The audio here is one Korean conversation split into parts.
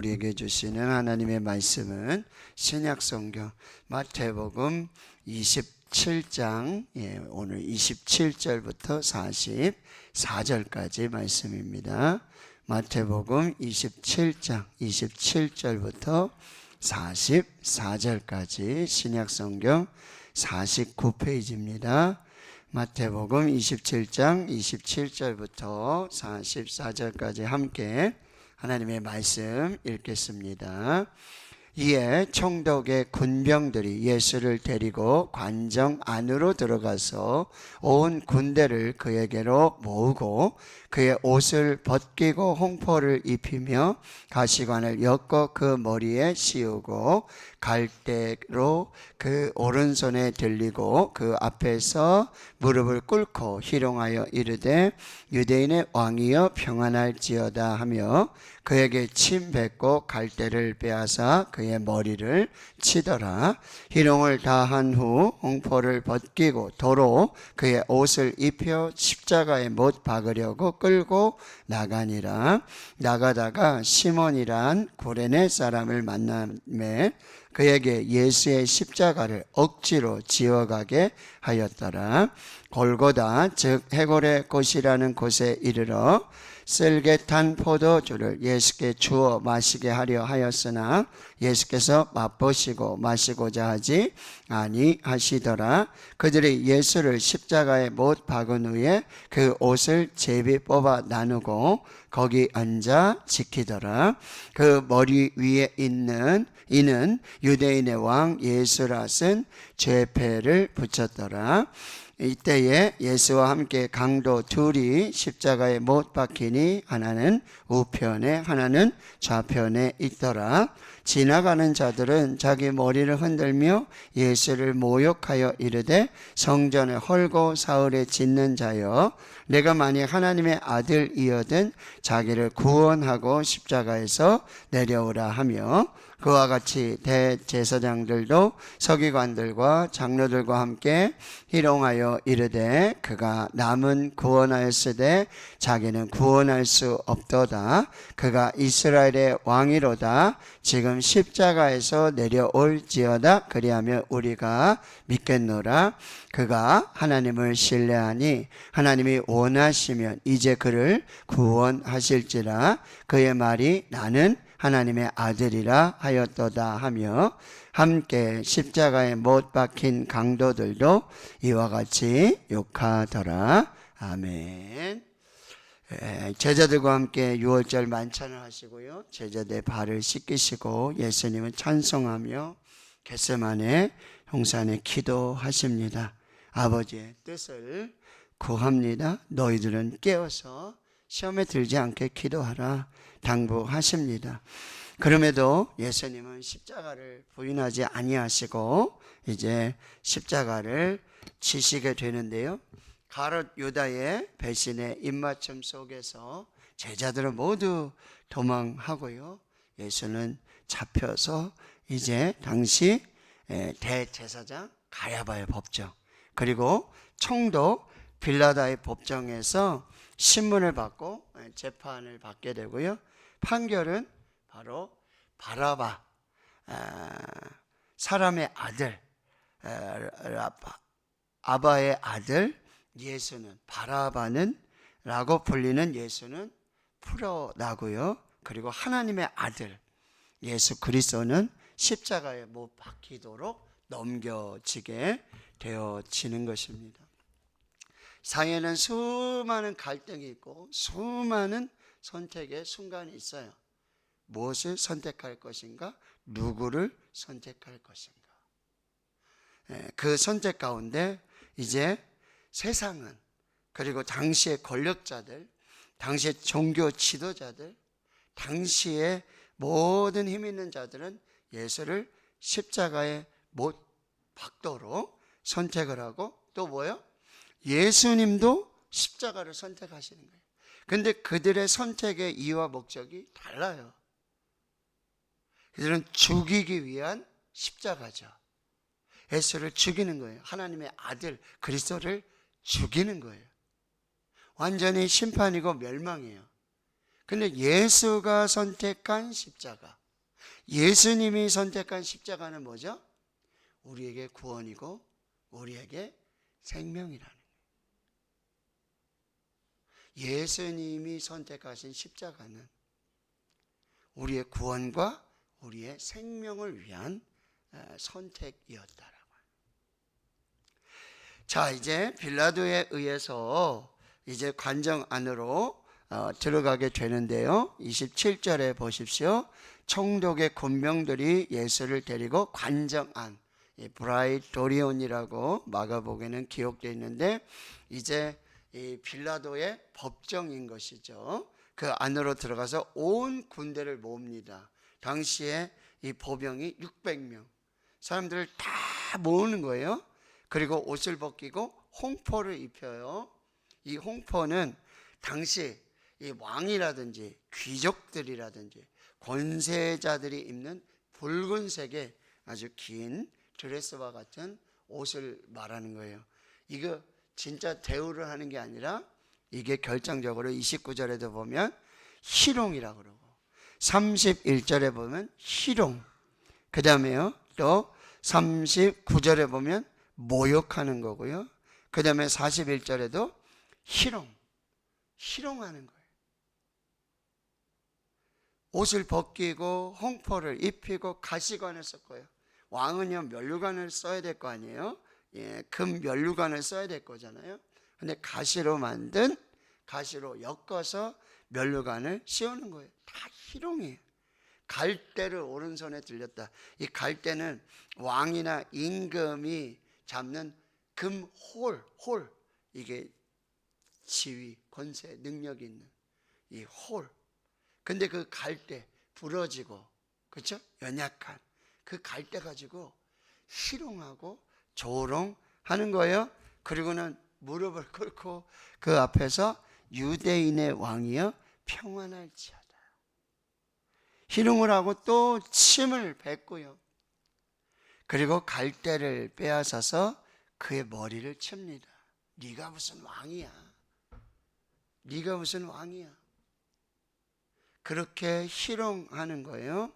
우리에게 주시는 하나님의 말씀은 신약성경 마태복음 27장 오늘 27절부터 44절까지 말씀입니다. 마태복음 27장 27절부터 44절까지 신약성경 49페이지입니다. 마태복음 27장 27절부터 44절까지 함께 하나님의 말씀 읽겠습니다. 이에 총독의 군병들이 예수를 데리고 관정 안으로 들어가서 온 군대를 그에게로 모으고 그의 옷을 벗기고 홍포를 입히며 가시관을 엮어 그 머리에 씌우고 갈대로 그 오른손에 들리고 그 앞에서 무릎을 꿇고 희롱하여 이르되 유대인의 왕이여 평안할지어다 하며 그에게 침 뱉고 갈대를 빼앗아 그의 머리를 치더라. 희롱을 다 한 후 홍포를 벗기고 도로 그의 옷을 입혀 십자가에 못 박으려고 끌고 나가니라. 나가다가 시몬이란 구레네 사람을 만나매 그에게 예수의 십자가를 억지로 지어가게 하였더라. 골고다 즉 해골의 곳이라는 곳에 이르러 쓸개 탄 포도주를 예수께 주어 마시게 하려 하였으나 예수께서 맛보시고 마시고자 하지 아니하시더라. 그들이 예수를 십자가에 못 박은 후에 그 옷을 제비 뽑아 나누고 거기 앉아 지키더라. 그 머리 위에 있는 이는 유대인의 왕 예수라 쓴 죄패를 붙였더라. 이때에 예수와 함께 강도 둘이 십자가에 못 박히니 하나는 우편에 하나는 좌편에 있더라. 지나가는 자들은 자기 머리를 흔들며 예수를 모욕하여 이르되 성전을 헐고 사흘에 짓는 자여 내가 만약 하나님의 아들이어든 자기를 구원하고 십자가에서 내려오라 하며 그와 같이 대제사장들도 서기관들과 장로들과 함께 희롱하여 이르되 그가 남은 구원하였으되 자기는 구원할 수 없도다. 그가 이스라엘의 왕이로다. 지금 십자가에서 내려올지어다. 그리하며 우리가 믿겠노라. 그가 하나님을 신뢰하니 하나님이 원하시면 이제 그를 구원하실지라. 그의 말이 나는 하나님의 아들이라 하였도다 하며 함께 십자가에 못 박힌 강도들도 이와 같이 욕하더라. 아멘. 제자들과 함께 유월절 만찬을 하시고요. 제자들의 발을 씻기시고 예수님은 찬송하며 겟세마네 동산에 기도하십니다. 아버지의 뜻을 구합니다. 너희들은 깨어서 시험에 들지 않게 기도하라 당부하십니다. 그럼에도 예수님은 십자가를 부인하지 아니하시고 이제 십자가를 지시게 되는데요. 가롯 유다의 배신의 입맞춤 속에서 제자들은 모두 도망하고요. 예수는 잡혀서 이제 당시 대제사장 가야바의 법정 그리고 총독 빌라다의 법정에서 신문을 받고 재판을 받게 되고요. 판결은 바로 바라바 사람의 아들 아바의 아들 예수는 바라바는 라고 불리는 예수는 풀어나고요. 그리고 하나님의 아들 예수 그리스도는 십자가에 못 박히도록 넘겨지게 되어지는 것입니다. 사회에는 수많은 갈등이 있고 수많은 선택의 순간이 있어요. 무엇을 선택할 것인가? 누구를 선택할 것인가? 그 선택 가운데 이제 세상은 그리고 당시의 권력자들, 당시의 종교 지도자들, 당시의 모든 힘 있는 자들은 예수를 십자가에 못 박도록 선택을 하고 또 뭐요? 예수님도 십자가를 선택하시는 거예요. 그런데 그들의 선택의 이유와 목적이 달라요. 그들은 죽이기 위한 십자가죠. 예수를 죽이는 거예요. 하나님의 아들 그리스도를 죽이는 거예요. 완전히 심판이고 멸망이에요. 근데 예수가 선택한 십자가, 예수님이 선택한 십자가는 뭐죠? 우리에게 구원이고 우리에게 생명이라는 거예요. 예수님이 선택하신 십자가는 우리의 구원과 우리의 생명을 위한 선택이었다라고. 자, 이제 빌라도에 의해서 이제 관정 안으로 들어가게 되는데요. 27절에 보십시오. 총독의 군병들이 예수를 데리고 관정 안, 브라이토리온이라고 마가복에는 기록되어 있는데, 이제 이 빌라도의 법정인 것이죠. 그 안으로 들어가서 온 군대를 모읍니다. 당시에 이 보병이 600명, 사람들을 다 모으는 거예요. 그리고 옷을 벗기고 홍포를 입혀요. 이 홍포는 당시 이 왕이라든지 귀족들이라든지 권세자들이 입는 붉은색의 아주 긴 드레스와 같은 옷을 말하는 거예요. 이거 진짜 대우를 하는 게 아니라 이게 결정적으로 29절에도 보면 희롱이라고 그러고 31절에 보면 희롱, 그 다음에요 또 39절에 보면 모욕하는 거고요. 그 다음에 41절에도 희롱하는 거예요. 옷을 벗기고 홍포를 입히고 가시관을 썼고요. 왕은요 면류관을 써야 될 거 아니에요. 금 면류관을 써야 될 거잖아요. 근데 가시로 만든, 가시로 엮어서 면류관을 씌우는 거예요. 다 희롱이에요. 갈대를 오른손에 들렸다. 이 갈대는 왕이나 임금이 잡는 금 홀, 이게 지위, 권세, 능력이 있는 이 홀. 근데 그 갈대 부러지고, 그렇죠? 연약한 그 갈대 가지고 희롱하고 조롱하는 거예요. 그리고는 무릎을 꿇고 그 앞에서 유대인의 왕이여 평안할지어다. 희롱을 하고 또 침을 뱉고요. 그리고 갈대를 빼앗아서 그의 머리를 칩니다. 네가 무슨 왕이야? 네가 무슨 왕이야? 그렇게 희롱하는 거예요.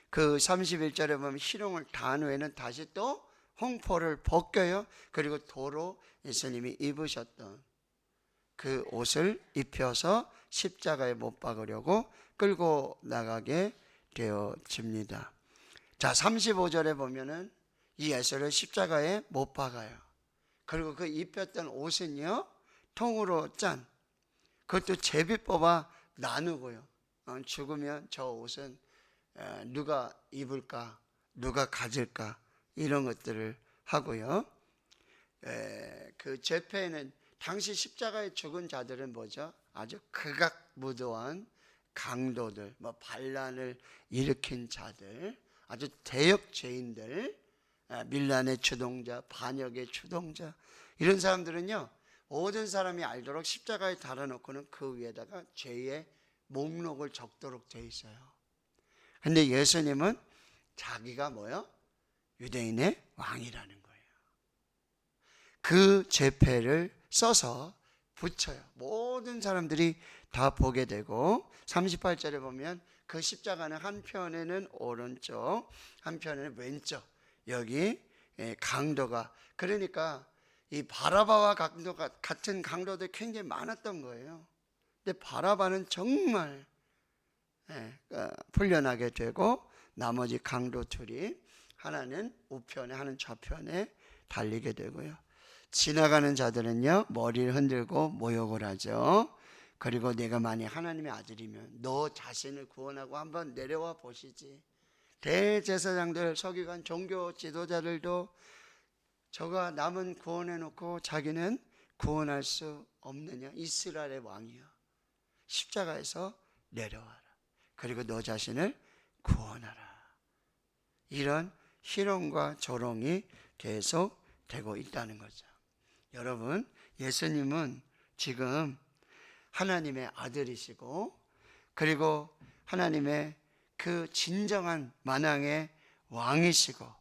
그 31절에 보면 희롱을 다 한 후에는 다시 또 홍포를 벗겨요. 그리고 도로 예수님이 입으셨던 그 옷을 입혀서 십자가에 못 박으려고 끌고 나가게 되어집니다. 자, 35절에 보면은 이 예수를 십자가에 못 박아요. 그리고 그 입혔던 옷은요 통으로 짠, 그것도 제비 뽑아 나누고요. 죽으면 저 옷은 누가 입을까, 누가 가질까, 이런 것들을 하고요. 그 제패에는 당시 십자가에 죽은 자들은 뭐죠? 아주 극악무도한 강도들, 반란을 일으킨 자들, 아주 대역 죄인들, 밀란의 주동자, 반역의 주동자, 이런 사람들은요 모든 사람이 알도록 십자가에 달아놓고는 그 위에다가 죄의 목록을 적도록 돼 있어요. 근데 예수님은 자기가 뭐요? 유대인의 왕이라는 거예요. 그 제패를 써서 붙여요. 모든 사람들이 다 보게 되고, 38절에 보면 그 십자가는 한편에는 오른쪽, 한편에는 왼쪽, 여기 강도가, 그러니까 이 바라바와 강도가 같은 강도들이 굉장히 많았던 거예요. 근데 바라바는 정말 풀려나게 되고, 나머지 강도 둘이 하나는 우편에, 하나는 좌편에 달리게 되고요. 지나가는 자들은요 머리를 흔들고 모욕을 하죠. 그리고 내가 만약 하나님의 아들이면 너 자신을 구원하고 한번 내려와 보시지. 대제사장들, 서기관, 종교 지도자들도 저가 남은 구원해 놓고 자기는 구원할 수 없느냐? 이스라엘의 왕이여, 십자가에서 내려와라. 그리고 너 자신을 구원하라. 이런 희롱과 조롱이 계속 되고 있다는 거죠. 여러분, 예수님은 지금 하나님의 아들이시고, 그리고 하나님의 그 진정한 만왕의 왕이시고,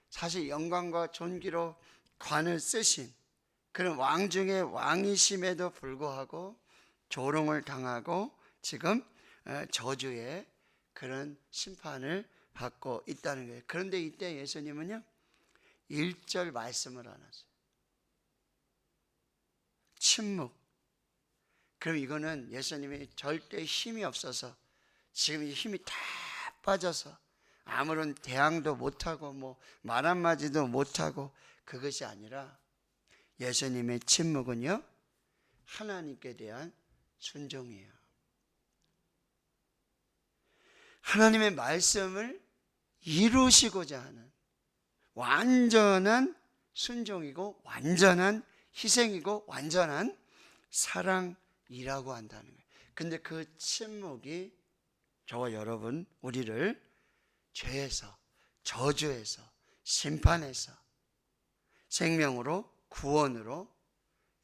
사실 영광과 존귀로 관을 쓰신 그런 왕 중의 왕이심에도 불구하고 조롱을 당하고 지금 저주의 그런 심판을 받고 있다는 거예요. 그런데 이때 예수님은요 1절 말씀을 안 하세요. 침묵. 그럼 이거는 예수님이 절대 힘이 없어서 지금 이 힘이 다 빠져서 아무런 대항도 못하고 뭐 말 한마디도 못하고 그것이 아니라 예수님의 침묵은요 하나님께 대한 순종이에요. 하나님의 말씀을 이루시고자 하는 완전한 순종이고 완전한 희생이고 완전한 사랑이라고 한다는 거예요. 근데 그 침묵이 저와 여러분 우리를 죄에서 저주에서 심판에서 생명으로 구원으로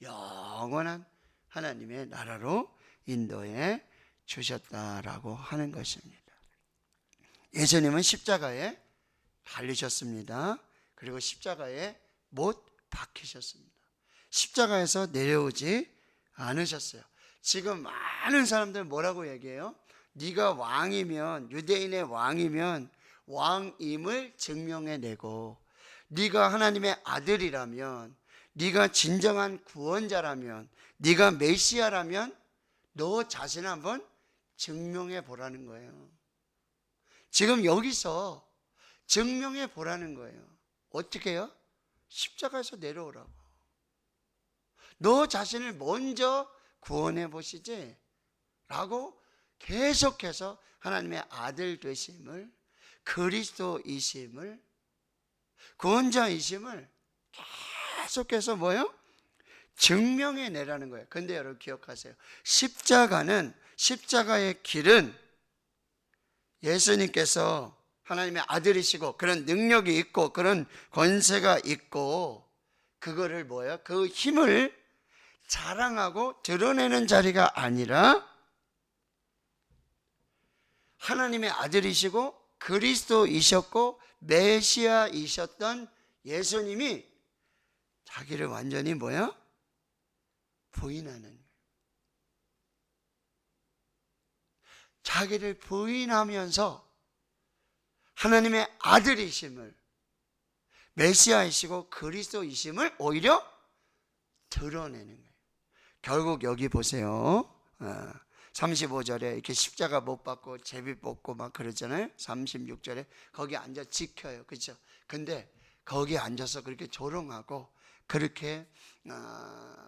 영원한 하나님의 나라로 인도해 주셨다라고 하는 것입니다. 예수님은 십자가에 달리셨습니다. 그리고 십자가에 못 박히셨습니다. 십자가에서 내려오지 않으셨어요. 지금 많은 사람들 뭐라고 얘기해요? 네가 왕이면, 유대인의 왕이면 왕임을 증명해내고, 네가 하나님의 아들이라면, 네가 진정한 구원자라면, 네가 메시아라면 너 자신을 한번 증명해 보라는 거예요. 지금 여기서 증명해 보라는 거예요. 어떻게 해요? 십자가에서 내려오라고. 너 자신을 먼저 구원해 보시지 라고 계속해서 하나님의 아들 되심을, 그리스도이심을, 구원자이심을 계속해서 뭐예요? 증명해 내라는 거예요. 근데 여러분 기억하세요. 십자가의 길은 예수님께서 하나님의 아들이시고 그런 능력이 있고 그런 권세가 있고 그거를 뭐예요? 그 힘을 자랑하고 드러내는 자리가 아니라 하나님의 아들이시고 그리스도이셨고 메시아이셨던 예수님이 자기를 완전히 뭐야? 부인하는, 자기를 부인하면서 하나님의 아들이심을, 메시아이시고 그리스도이심을 오히려 드러내는 거예요. 결국 여기 보세요. 35절에 이렇게 십자가 못 받고 제비 뽑고 막 그러잖아요. 36절에 거기 앉아 지켜요. 그렇죠? 근데 거기 앉아서 그렇게 조롱하고 그렇게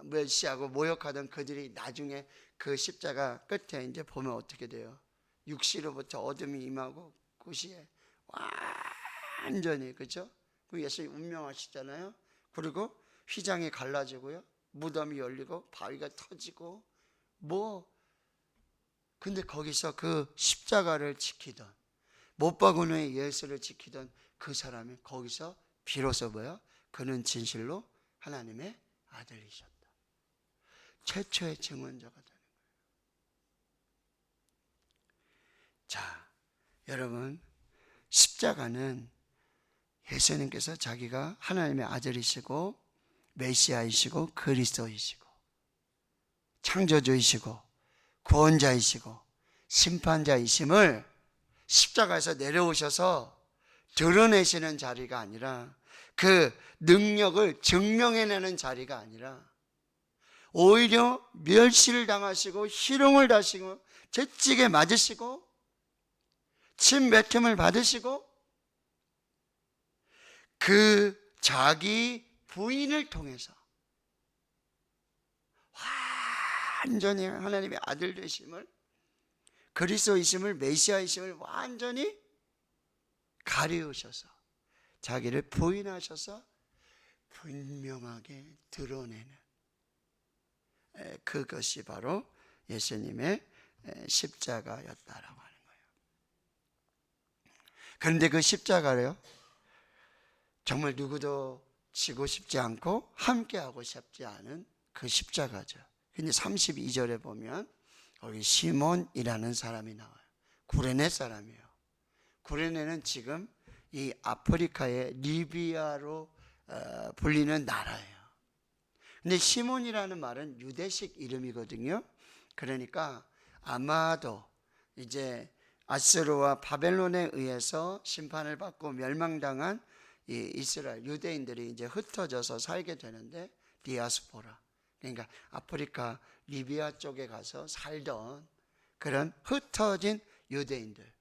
멸시하고 모욕하던 그들이 나중에 그 십자가 끝에 이제 보면 어떻게 돼요? 육시로부터 어둠이 임하고 구시에 완전히, 그렇죠? 예수님 운명하시잖아요. 그리고 휘장이 갈라지고요, 무덤이 열리고 바위가 터지고 근데 거기서 그 십자가를 지키던, 못 박은 후에 예수를 지키던 그 사람이 거기서 비로소 뭐야? 그는 진실로 하나님의 아들이셨다. 최초의 증언자가 되는 거예요. 자, 여러분, 십자가는 예수님께서 자기가 하나님의 아들이시고 메시아이시고 그리스도이시고 창조주이시고 구원자이시고 심판자이심을 십자가에서 내려오셔서 드러내시는 자리가 아니라, 그 능력을 증명해내는 자리가 아니라 오히려 멸시를 당하시고 희롱을 당하시고 채찍에 맞으시고 침 뱉음을 받으시고 그 자기 부인을 통해서 완전히 하나님의 아들 되심을, 그리스도이심을, 메시아이심을 완전히 가리우셔서 자기를 부인하셔서 분명하게 드러내는, 그것이 바로 예수님의 십자가였다라고 하는 거예요. 그런데 그 십자가를요, 정말 누구도 지고 싶지 않고 함께하고 싶지 않은 그 십자가죠. 근데 32절에 보면 여기 시몬이라는 사람이 나와요. 구레네 사람이에요. 구레네는 지금 이 아프리카의 리비아로 불리는 나라예요. 근데 시몬이라는 말은 유대식 이름이거든요. 그러니까 아마도 이제 아수르와 바벨론에 의해서 심판을 받고 멸망당한 이 이스라엘 유대인들이 이제 흩어져서 살게 되는데, 디아스포라, 그러니까 아프리카 리비아 쪽에 가서 살던 그런 흩어진 유대인들,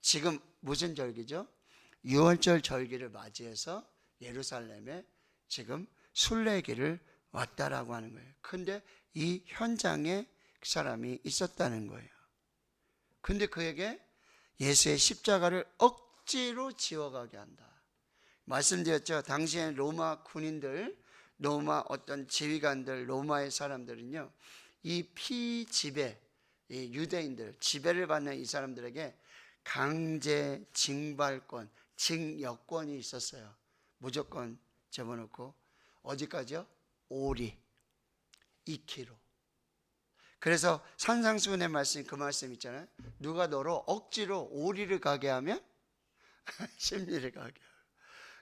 지금 무슨 절기죠? 유월절 절기를 맞이해서 예루살렘에 지금 순례길을 왔다라고 하는 거예요. 근데 이 현장에 그 사람이 있었다는 거예요. 근데 그에게 예수의 십자가를 억지로 지워가게 한다. 말씀드렸죠. 당시에 로마 군인들, 로마 어떤 지휘관들, 로마의 사람들은요, 이 피지배, 이 유대인들, 지배를 받는 이 사람들에게 강제 징발권, 징역권이 있었어요. 무조건 집어넣고, 어디까지요? 오리, 2kg. 그래서 산상수훈의 말씀, 그 말씀 있잖아요. 누가 너로 억지로 오리를 가게 하면 심리를 가게 하고.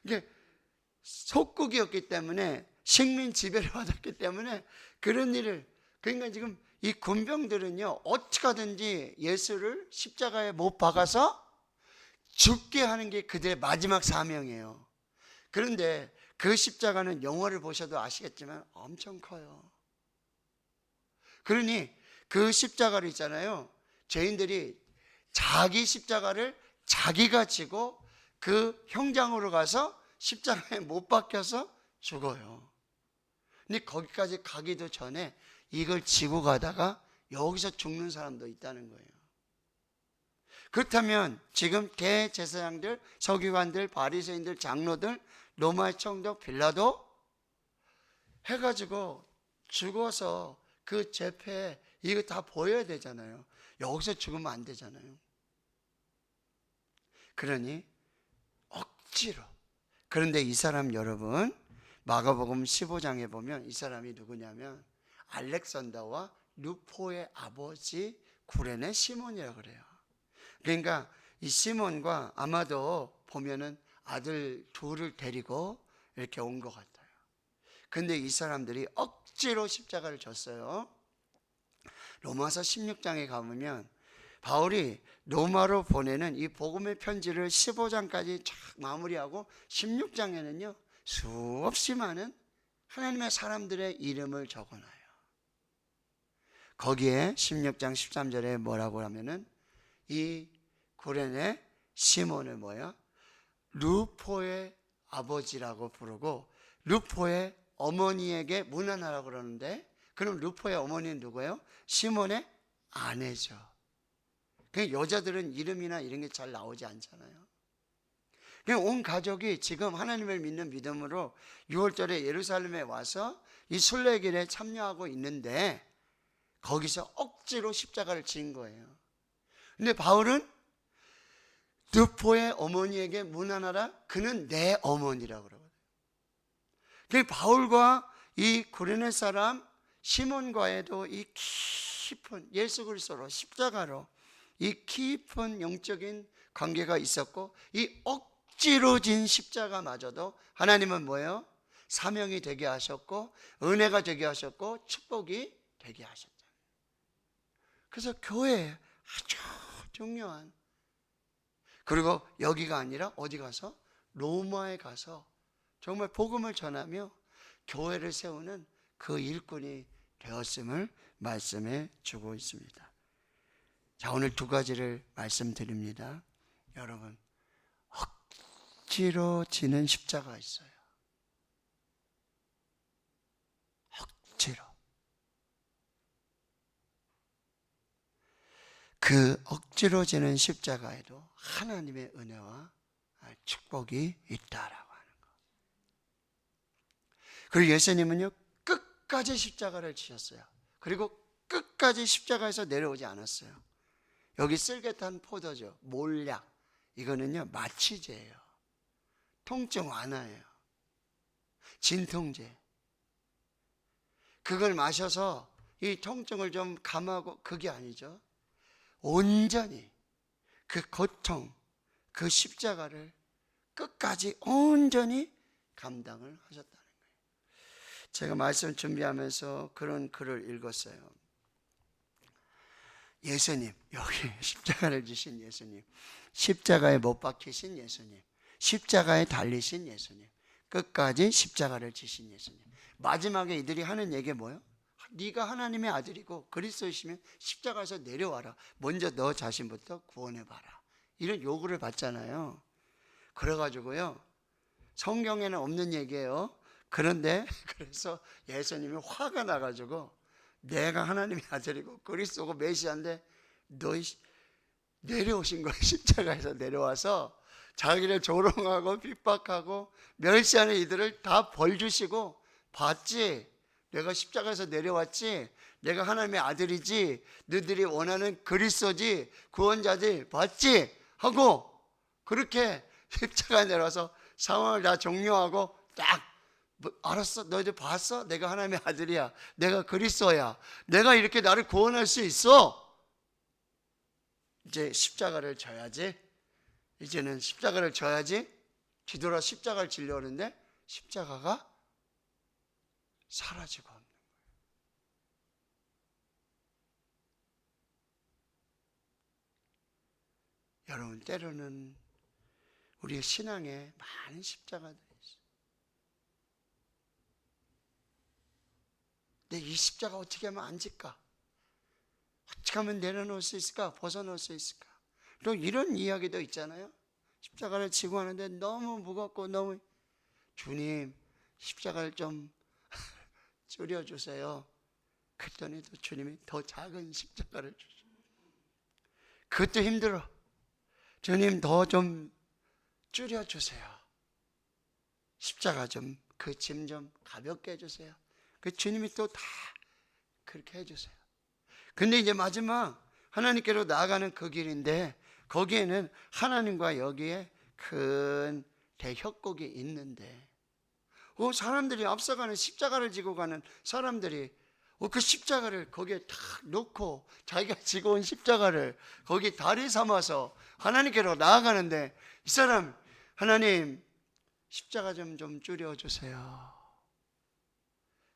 이게 속국이었기 때문에, 식민 지배를 받았기 때문에 그런 일을, 그러니까 지금 이 군병들은요, 어떻게 하든지 예수를 십자가에 못 박아서 죽게 하는 게 그들의 마지막 사명이에요. 그런데 그 십자가는 영화를 보셔도 아시겠지만 엄청 커요. 그러니 그 십자가를 있잖아요, 죄인들이 자기 십자가를 자기가 지고 그 형장으로 가서 십자가에 못 박혀서 죽어요. 근데 거기까지 가기도 전에 이걸 지고 가다가 여기서 죽는 사람도 있다는 거예요. 그렇다면 지금 대제사장들, 서기관들, 바리새인들, 장로들, 로마의 총독 빌라도 해가지고 죽어서 그 재패에 이거 다 보여야 되잖아요. 여기서 죽으면 안 되잖아요. 그러니 억지로. 그런데 이 사람, 여러분, 마가복음 15장에 보면 이 사람이 누구냐면 알렉산더와 루포의 아버지 구레네 시몬이라고 그래요. 그러니까 이 시몬과 아마도 보면은 아들 둘을 데리고 이렇게 온 것 같아요. 근데 이 사람들이 억지로 십자가를 졌어요. 로마서 16장에 가보면 바울이 로마로 보내는 이 복음의 편지를 15장까지 쫙 마무리하고 16장에는요 수없이 많은 하나님의 사람들의 이름을 적어놔요. 거기에 16장 13절에 뭐라고 하면은 이 구레네 시몬을 루포의 아버지라고 부르고 루포의 어머니에게 문안하라고 그러는데, 그럼 루포의 어머니는 누구예요? 시몬의 아내죠. 그냥 여자들은 이름이나 이런 게 잘 나오지 않잖아요. 그냥 온 가족이 지금 하나님을 믿는 믿음으로 6월절에 예루살렘에 와서 이 순례길에 참여하고 있는데 거기서 억지로 십자가를 지은 거예요. 근데 바울은 루포의 어머니에게 문안하라, 그는 내 어머니라고 그러거든요. 바울과 이 구레네 사람 시몬과에도 이 깊은 예수 그리스도로 십자가로 이 깊은 영적인 관계가 있었고, 이 억지로 진 십자가마저도 하나님은 뭐예요? 사명이 되게 하셨고 은혜가 되게 하셨고 축복이 되게 하셨잖아요. 그래서 교회에 아주 중요한, 그리고 여기가 아니라 어디 가서? 로마에 가서 정말 복음을 전하며 교회를 세우는 그 일꾼이 되었음을 말씀해 주고 있습니다. 자, 오늘 두 가지를 말씀드립니다. 여러분, 억지로 지는 십자가 있어요. 억지로. 그 억지로 지는 십자가에도 하나님의 은혜와 축복이 있다라고 하는 거. 그리고 예수님은요 끝까지 십자가를 지셨어요. 그리고 끝까지 십자가에서 내려오지 않았어요. 여기 쓸개탄 포도주, 몰약, 이거는요 마취제예요. 통증 완화예요. 진통제. 그걸 마셔서 이 통증을 좀 감하고, 그게 아니죠. 온전히 그 고통, 그 십자가를 끝까지 온전히 감당을 하셨다는 거예요. 제가 말씀 준비하면서 그런 글을 읽었어요. 예수님, 여기 십자가를 지신 예수님, 십자가에 못 박히신 예수님, 십자가에 달리신 예수님, 끝까지 십자가를 지신 예수님. 마지막에 이들이 하는 얘기가 뭐예요? 네가 하나님의 아들이고 그리스도이시면 십자가에서 내려와라. 먼저 너 자신부터 구원해봐라. 이런 요구를 받잖아요. 그래가지고요, 성경에는 없는 얘기예요. 그런데 그래서 예수님이 화가 나가지고 내가 하나님의 아들이고 그리스도고 메시아인데 너 내려오신 거예요. 십자가에서 내려와서 자기를 조롱하고 핍박하고 멸시하는 이들을 다 벌 주시고, 봤지? 내가 십자가에서 내려왔지? 내가 하나님의 아들이지? 너희들이 원하는 그리스도지? 구원자지? 봤지? 하고 그렇게 십자가에 내려와서 상황을 다 종료하고 딱 알았어, 너희들 봤어? 내가 하나님의 아들이야, 내가 그리스도야, 내가 이렇게 나를 구원할 수 있어. 이제 십자가를 져야지. 이제는 십자가를 져야지. 뒤돌아 십자가를 지려는데 십자가가 사라지고 없는 거예요. 여러분, 때로는 우리의 신앙에 많은 십자가들이 있어요. 근데 이 십자가 어떻게 하면 안 질까? 어떻게 하면 내려놓을 수 있을까? 벗어놓을 수 있을까? 또 이런 이야기도 있잖아요. 십자가를 지고 하는데 너무 무겁고 너무, 주님 십자가를 좀 줄여주세요. 그랬더니 또 주님이 더 작은 십자가를 주셔. 그것도 힘들어. 주님 더 좀 줄여주세요. 십자가 좀, 그 짐 좀 가볍게 해주세요. 그 주님이 또 다 그렇게 해주세요. 근데 이제 마지막 하나님께로 나아가는 그 길인데, 거기에는 하나님과 여기에 큰 대협곡이 있는데, 사람들이 앞서가는 십자가를 지고 가는 사람들이 그 십자가를 거기에 탁 놓고 자기가 지고 온 십자가를 거기 다리 삼아서 하나님께로 나아가는데, 이 사람, 하나님 십자가 좀 줄여주세요.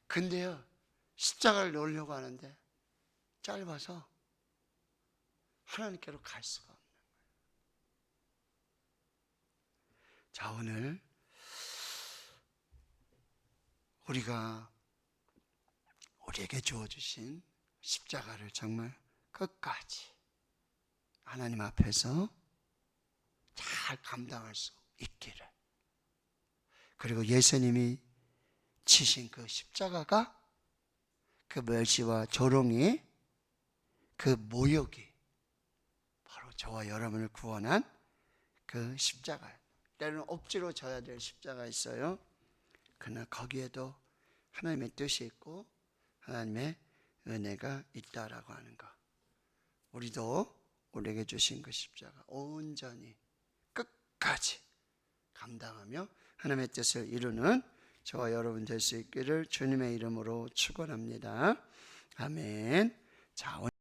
근데요, 십자가를 놓으려고 하는데 짧아서 하나님께로 갈 수가 없는 거예요. 자, 오늘 우리가 우리에게 주어주신 십자가를 정말 끝까지 하나님 앞에서 잘 감당할 수 있기를, 그리고 예수님이 지신 그 십자가가, 그 멸시와 조롱이, 그 모욕이 바로 저와 여러분을 구원한 그 십자가. 때로는 억지로 져야 될 십자가 있어요. 그러나 거기에도 하나님의 뜻이 있고 하나님의 은혜가 있다라고 하는 것. 우리도 우리에게 주신 그 십자가 온전히 끝까지 감당하며 하나님의 뜻을 이루는 저와 여러분 될 수 있기를 주님의 이름으로 축원합니다. 아멘. 자,